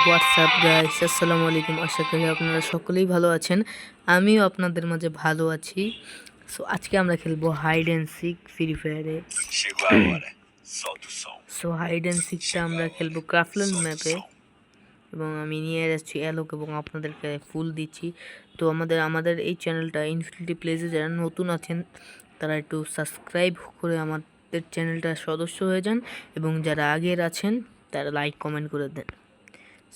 WhatsApp guys, আসসালামু আলাইকুম। আশা করি আপনারা সকলেই ভালো আছেন। আমিও আপনাদের মাঝে ভালো আছি। সো আজকে আমরা খেলবো হাইড অ্যান্ড সিক ফ্রি ফায়ারে। Chegou a hora. Solta o som. So hide and সিকটা আমরা খেলবো ক্রাফল্যান্ড ম্যাপে, এবং আমি নিয়ে যাচ্ছি অ্যালোক এবং আপনাদেরকে ফুল দিচ্ছি। তো আমাদের এই চ্যানেলটা ইনফিনিটি প্লেসে যারা নতুন আছেন তারা একটু সাবস্ক্রাইব করে আমাদের চ্যানেলটার সদস্য হয়ে যান, এবং যারা আগের আছেন তারা লাইক কমেন্ট করে দেন।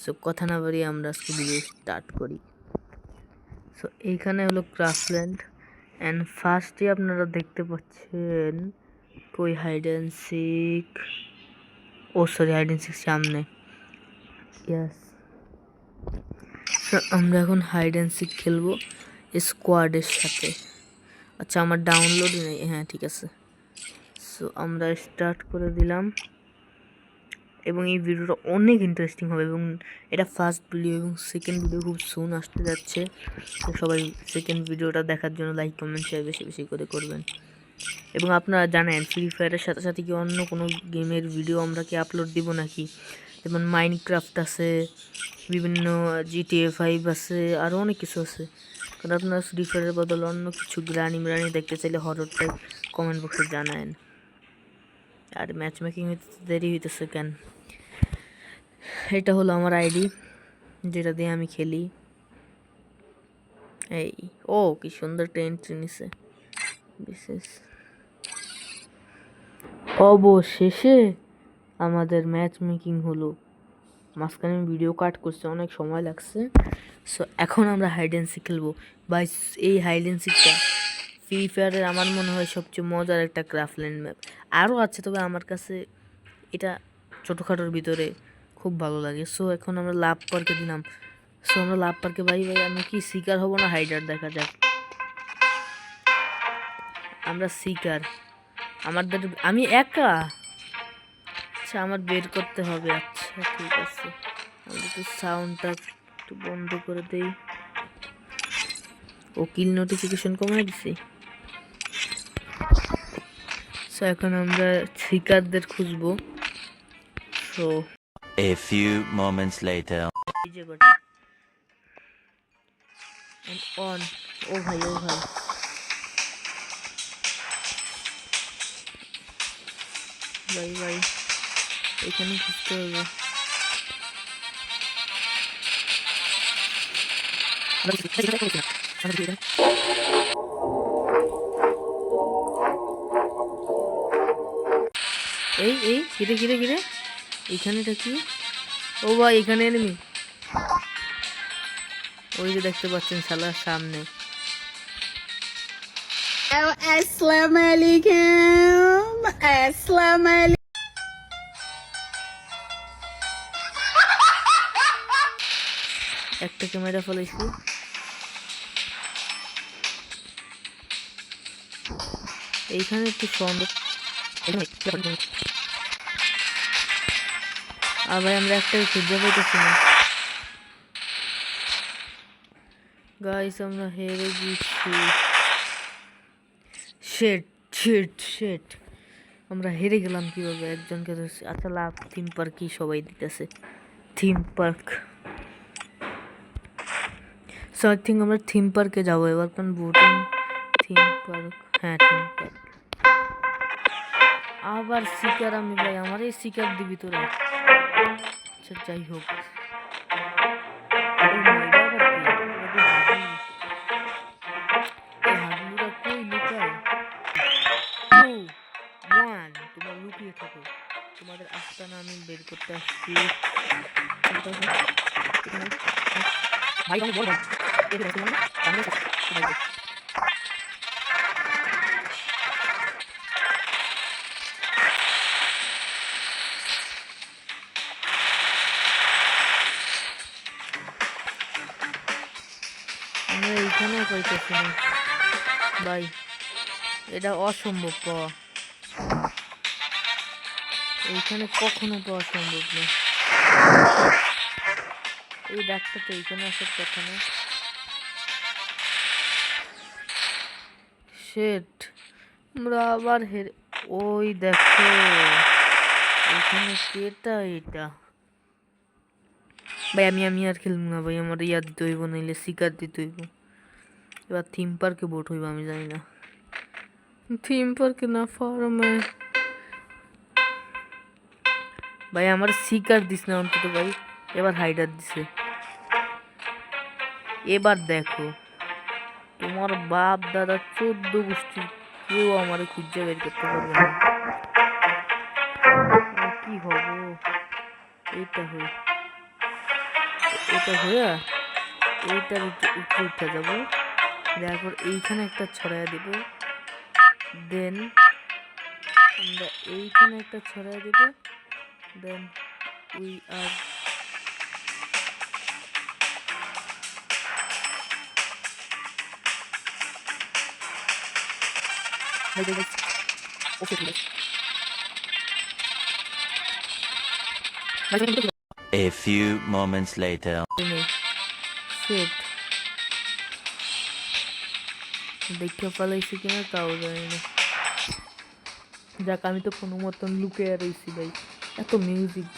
সো কথা না বাড়িয়ে আমরা আজকে ভিডিও স্টার্ট করি। সো এইখানে হলো ক্রাফল্যান্ড, অ্যান্ড ফার্স্টে আপনারা দেখতে পাচ্ছেন কই hide and seek, oh sorry hide and seek সামনে। ইয়াস, সো আমরা এখন হাইড অ্যান্ড সিক খেলবো স্কোয়াডের সাথে। আচ্ছা, আমার ডাউনলোডই নেই। হ্যাঁ ঠিক আছে। সো আমরা স্টার্ট করে দিলাম, এবং এই ভিডিওটা অনেক ইন্টারেস্টিং হবে, এবং এটা ফার্স্ট ভিডিও এবং সেকেন্ড ভিডিও খুব সুন আসতে যাচ্ছে। তো সবাই সেকেন্ড ভিডিওটা দেখার জন্য লাইক কমেন্ট শেয়ার বেশি বেশি করে করবেন। এবং আপনারা জানেন ফ্রি ফায়ারের সাথে সাথে কি অন্য কোনো গেমের ভিডিও আমরা কি আপলোড দিব নাকি? যেমন মাইনক্রাফট আছে, বিভিন্ন GTA 5 আছে, আরও অনেক কিছু আছে। কারণ আপনারা ফ্রি ফায়ারের বদলে অন্য কিছু গ্রানি ম্রানি দেখতে চাইলে হররটাই কমেন্ট বক্সে জানায়েন। আর ম্যাচ মেকিং হইতে দেরি হইতেছে কেন? এটা হলো আমার আইডি যেটা দিয়ে আমি খেলি। এই ও কি সুন্দর এন্ট্রি নিছে। বিশেষ অবশেষে আমাদের ম্যাচ মেকিং হলো। মাঝখানে আমি ভিডিও কাট করছি, অনেক সময় লাগছে। সো এখন আমরা হাইড অ্যান্ড সিক খেলবো। বাই, এই হাইড অ্যান্ড সিকটা ফ্রি ফায়ারের আমার মনে হয় সবচেয়ে মজার একটা ক্রাফল্যান্ড ম্যাপ। আরও আছে, তবে আমার কাছে এটা ছোটোখাটোর ভিতরে খুব ভালো লাগে। সো এখন আমরা লাভ পার্কে দিলাম। সো আমরা লাভ পার্কে ভাই আমি কি শিকার হব না হাইডার, দেখা যাক। আমরা শিকার, আমি একা। আচ্ছা, আমার বের করতে হবে। আচ্ছা ঠিক আছে, আমি একটু সাউন্ডটা একটু বন্ধ করে দেই। ও কিল নোটিফিকেশন কমাই দিছি। সো এখন আমরা শিকারদের খুঁজবো। So A few moments later. DJ বাটি এন্ড অন। ও ভাই ভাই ভাই, এখানে খুঁজতে হবে। এই ঘিরে ঘিরে ঘিরে, এখানেটা কি? ও ভাই, এখানে এনিমি। ওই যে দেখতে পাচ্ছেন শালার সামনে। আসসালামু আলাইকুম। আসসালামু আলাইকুম। একটা ক্যামেরা ফলাইছি। এইখানে একটু সন্দেহ। আর ভাই আমরা একটা খুঁজে পাইতেছি না। গাইস আমরা হেরে গেছি। শেট, আমরা হেরে গেলাম কিভাবে? একজনকে ধরছি। আচ্ছা লাভ থিম পার্ক কি সবাই দিতেছে? Theme park. So I think আমরা থিম পার্কে যাবো এবার, কারণ ভোটিং থিম পার্ক। হ্যাঁ থিম পার্ক। আবার শিকার আমি ভাই, আমার এই শিকার দিবি তোরা? আচ্ছা যাই হোক। তোমরা লুকিয়ে থাকো, তোমাদের আস্তানা আমি বের করতে আসছি। ভাই ভাই বল ভাই, আমরা এইখানে পাইতেছি না ভাই, এটা অসম্ভব পাওয়া। এইখানে কখনো পাওয়া সম্ভব না। এই ডাক্তার তো এইখানে আসার কথা না। শেট, আমরা আবার হেরে। ওই দেখো এখানে কেটা এটা। ভাই আমি আর খেলবো না ভাই, আমার ইয়া দিতে হইব, নাইলে শিকার দিতে হইব। এবার থিম পার্কে বোট হইব, আমি জানি না। থিম পার্কে না, ফার্মে। ভাই আমার শিকার দিস না অন্তত ভাই, এবার হাইডার দিছে। এবার দেখো, তোমার বাপ দাদা 14 গোষ্ঠী কেউ আমার খুঁজে বের করতে পারবে না। কি হবো, এইটা হয়ে এইটার উপরে উঠে যাবো, তারপর এইখানে একটা ছড়াইয়া দেব, দেন আমরা এইখানে একটা ছড়াইয়া দেব, দেন উই আর ওকে ঠিক আছে। A few moments later. Set দেখতে পালাইছি কিনা তাও জানি না। যাক, আমি তো কোনো মতন লুকিয়ে রইছি ভাই, এত মিউজিক।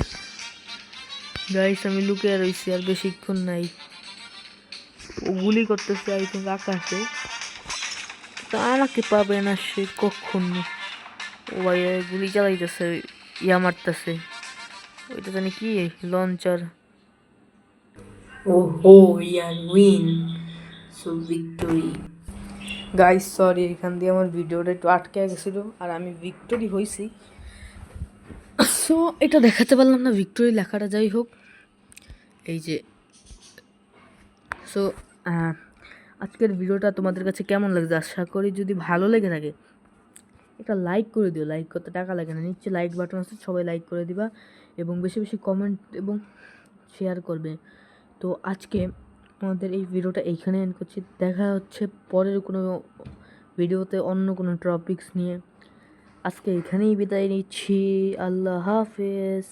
গাইস আমি লুকিয়ে রইছি, আর বেশিক্ষণ নাই। ও গুলি করতেছে আই থিঙ্ক আকাশে, তা আমাকে পাবে না সে কখনো। ও ভাই গুলি চালাইতেছে, ইয়া মারতেছে, ওইটা জানি কি লঞ্চার। ওহো, ইয়ার win, so victory. Guys sorry, এখান দিয়ে আমার ভিডিওটা একটু আটকে গেছিলো, আর আমি ভিক্টোরি হয়েছি। সো এটা দেখাতে পারলাম না ভিক্টোরি লেখাটা, যাই হোক। এই যে সো আজকের ভিডিওটা তোমাদের কাছে কেমন লাগছে, আশা করি যদি ভালো লেগে থাকে একটা লাইক করে দিও। লাইক করতে টাকা লাগে না, নিচে লাইক বাটন আছে, সবাই লাইক করে দিবা, এবং বেশি বেশি কমেন্ট এবং শেয়ার করবে। তো আজকে আমাদের এই ভিডিওটা এইখানে এন্ড করছি, দেখা হচ্ছে পরের কোনো ভিডিওতে অন্য কোনো টপিকস নিয়ে। আজকে এখানেই বিদায় নিচ্ছি, আল্লাহ হাফেজ।